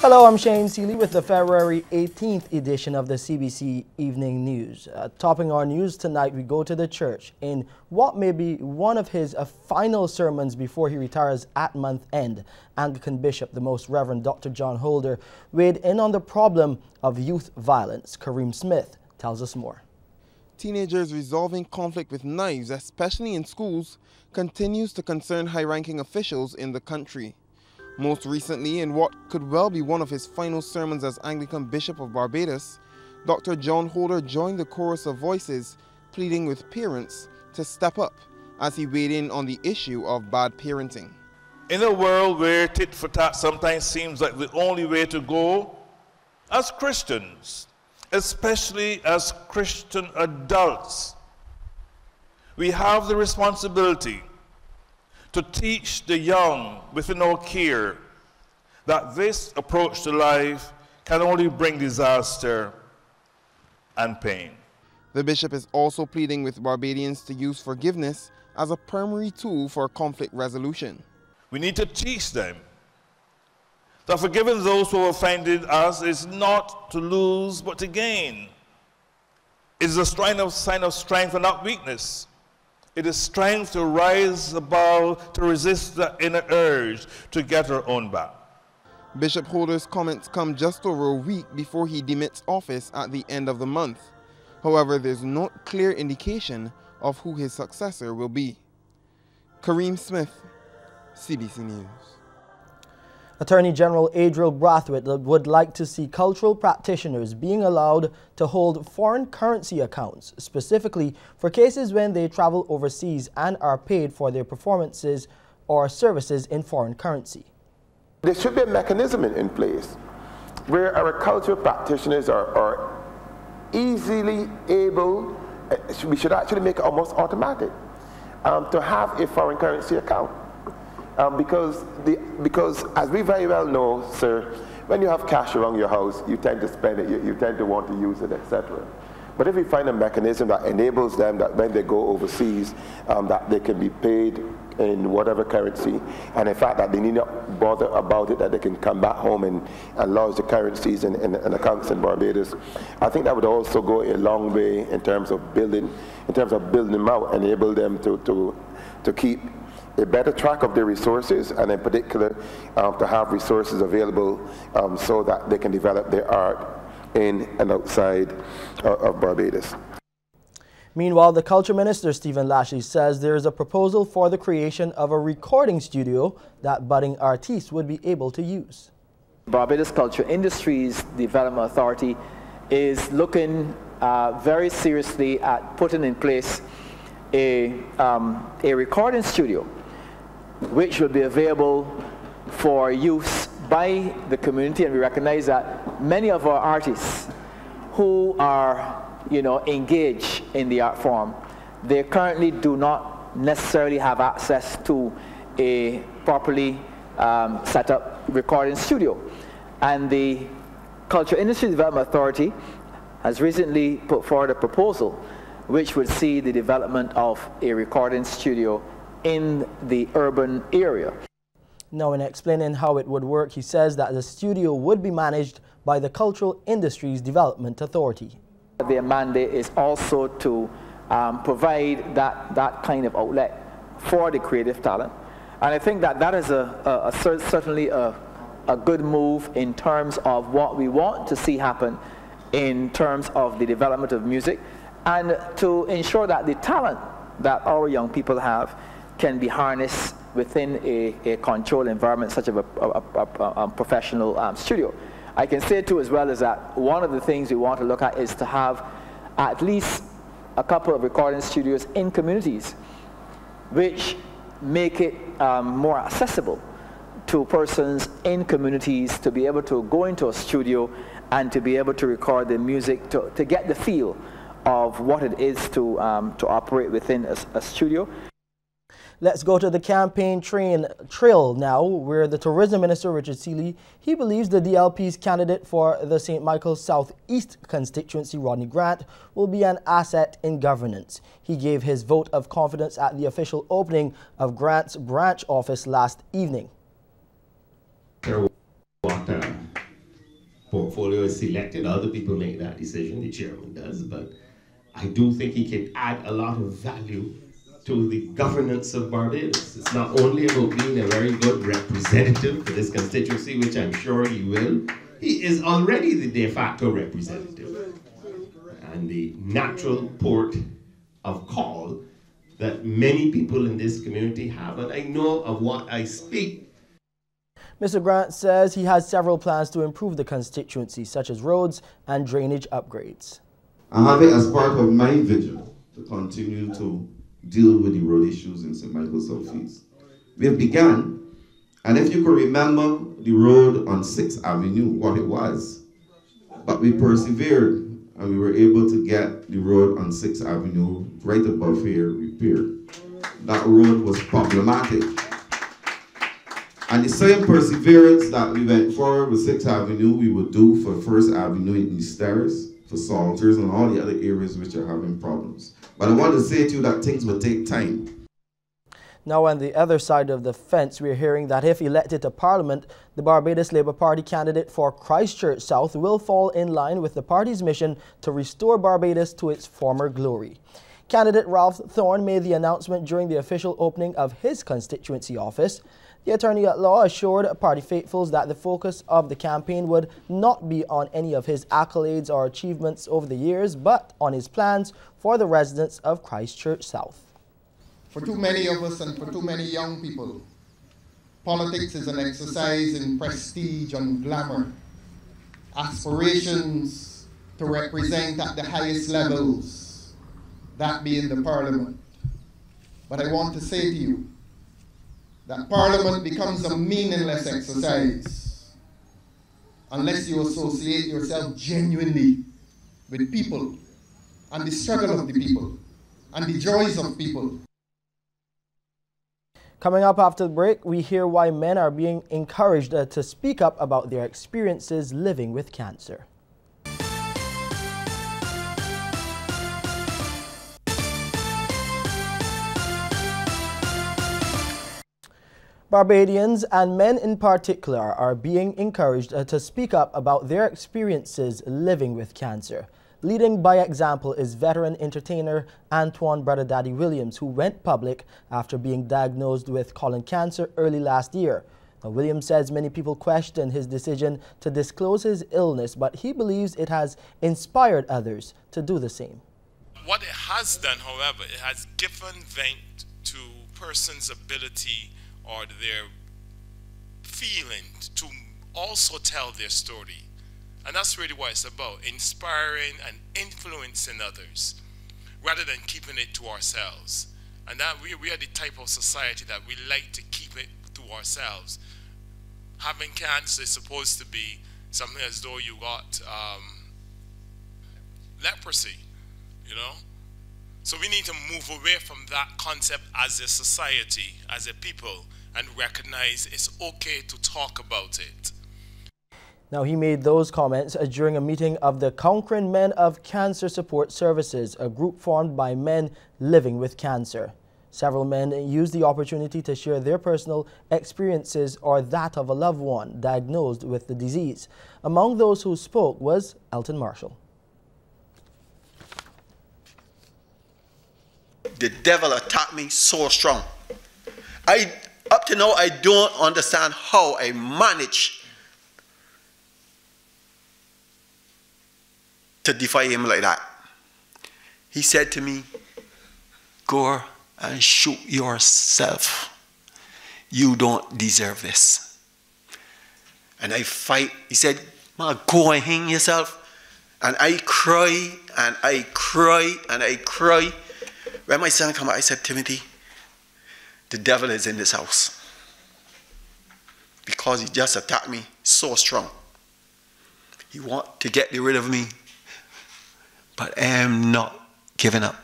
Hello, I'm Shane Seeley with the February 18th edition of the CBC Evening News. Topping our news tonight, we go to the church in what may be one of his final sermons before he retires at month end. Anglican Bishop, the Most Reverend Dr. John Holder, weighed in on the problem of youth violence. Kareem Smith tells us more. Teenagers resolving conflict with knives, especially in schools, continues to concern high-ranking officials in the country. Most recently, in what could well be one of his final sermons as Anglican Bishop of Barbados, Dr. John Holder joined the chorus of voices pleading with parents to step up as he weighed in on the issue of bad parenting. In a world where tit for tat sometimes seems like the only way to go, as Christians, especially as Christian adults, we have the responsibility to teach the young within our care that this approach to life can only bring disaster and pain. The bishop is also pleading with Barbadians to use forgiveness as a primary tool for conflict resolution. We need to teach them that forgiving those who offended us is not to lose but to gain. It is a sign of strength and not weakness. It is strength to rise above, to resist the inner urge to get our own back. Bishop Holder's comments come just over a week before he demits office at the end of the month. However, there's no clear indication of who his successor will be. Kareem Smith, CBC News. Attorney General Adriel Brathwaite would like to see cultural practitioners being allowed to hold foreign currency accounts, specifically for cases when they travel overseas and are paid for their performances or services in foreign currency. There should be a mechanism in place where our cultural practitioners are easily able, we should actually make it almost automatic, to have a foreign currency account. Because as we very well know, sir, when you have cash around your house, you tend to spend it, you tend to want to use it, etc. But if we find a mechanism that enables them that when they go overseas, that they can be paid in whatever currency, and in fact that they need not bother about it, that they can come back home and lodge the currencies in accounts in Barbados, I think that would also go a long way in terms of building them out, enable them to keep a better track of their resources, and in particular to have resources available so that they can develop their art in and outside of Barbados. Meanwhile, the Culture Minister, Stephen Lashley, says there is a proposal for the creation of a recording studio that budding artists would be able to use. Barbados Culture Industries Development Authority is looking very seriously at putting in place a recording studio which will be available for use by the community, and we recognize that many of our artists who are engaged in the art form, they currently do not necessarily have access to a properly set up recording studio. And the Culture Industry Development Authority has recently put forward a proposal which would see the development of a recording studio in the urban area. Now, in explaining how it would work, he says that the studio would be managed by the Cultural Industries Development Authority. Their mandate is also to provide that kind of outlet for the creative talent. And I think that is certainly a good move in terms of what we want to see happen in terms of the development of music, and to ensure that the talent that our young people have can be harnessed within a controlled environment such as a professional studio. I can say too as well is that one of the things we want to look at is to have at least a couple of recording studios in communities which make it more accessible to persons in communities to be able to go into a studio and to be able to record the music, to get the feel of what it is to operate within a studio. Let's go to the campaign trail now, where the Tourism Minister, Richard Seeley, he believes the DLP's candidate for the St. Michael's Southeast constituency, Rodney Grant, will be an asset in governance. He gave his vote of confidence at the official opening of Grant's branch office last evening. What portfolio is selected, other people make that decision, the chairman does, but I do think he can add a lot of value to the governance of Barbados. It's not only about being a very good representative for this constituency, which I'm sure he will. He is already the de facto representative and the natural port of call that many people in this community have, and I know of what I speak. Mr. Grant says he has several plans to improve the constituency, such as roads and drainage upgrades. I have it as part of my vision to continue to deal with the road issues in St. Michael's Southeast. We have begun, and if you could remember the road on 6th Avenue, what it was, but we persevered and we were able to get the road on 6th Avenue right above here repaired. That road was problematic. And the same perseverance that we went forward with 6th Avenue, we would do for 1st Avenue in East Terrace, for Salters and all the other areas which are having problems. But I want to say to you that things will take time. Now on the other side of the fence, we're hearing that if elected to Parliament, the Barbados Labour Party candidate for Christchurch South will fall in line with the party's mission to restore Barbados to its former glory. Candidate Ralph Thorne made the announcement during the official opening of his constituency office. The attorney-at-law assured party faithfuls that the focus of the campaign would not be on any of his accolades or achievements over the years, but on his plans for the residents of Christchurch South. For too many of us and for too many young people, politics is an exercise in prestige and glamour, aspirations to represent at the highest levels, that being the Parliament. But I want to say to you, that Parliament becomes a meaningless exercise unless you associate yourself genuinely with people and the struggle of the people and the joys of people. Coming up after the break, we hear why men are being encouraged to speak up about their experiences living with cancer. Barbadians, and men in particular, are being encouraged to speak up about their experiences living with cancer. Leading by example is veteran entertainer Antoine Brother Daddy Williams, who went public after being diagnosed with colon cancer early last year. Now, Williams says many people question his decision to disclose his illness, but he believes it has inspired others to do the same. What it has done, however, it has given vent to persons' ability or their feeling to also tell their story. And that's really what it's about, inspiring and influencing others rather than keeping it to ourselves. And that we are the type of society that we like to keep it to ourselves. Having cancer is supposed to be something as though you got leprosy, you know? So we need to move away from that concept as a society, as a people, and recognize it's okay to talk about it. Now, he made those comments during a meeting of the Conquering Men of Cancer Support Services, a group formed by men living with cancer. Several men used the opportunity to share their personal experiences or that of a loved one diagnosed with the disease. Among those who spoke was Elton Marshall. The devil attacked me so strong. Up to now, I don't understand how I managed to defy him like that. He said to me, "Go and shoot yourself. You don't deserve this." And I fight. He said, "Man, go and hang yourself." And I cry and I cry and I cry. When my son came out, I said, "Timothy, the devil is in this house because he just attacked me so strong. He wants to get rid of me, but I am not giving up."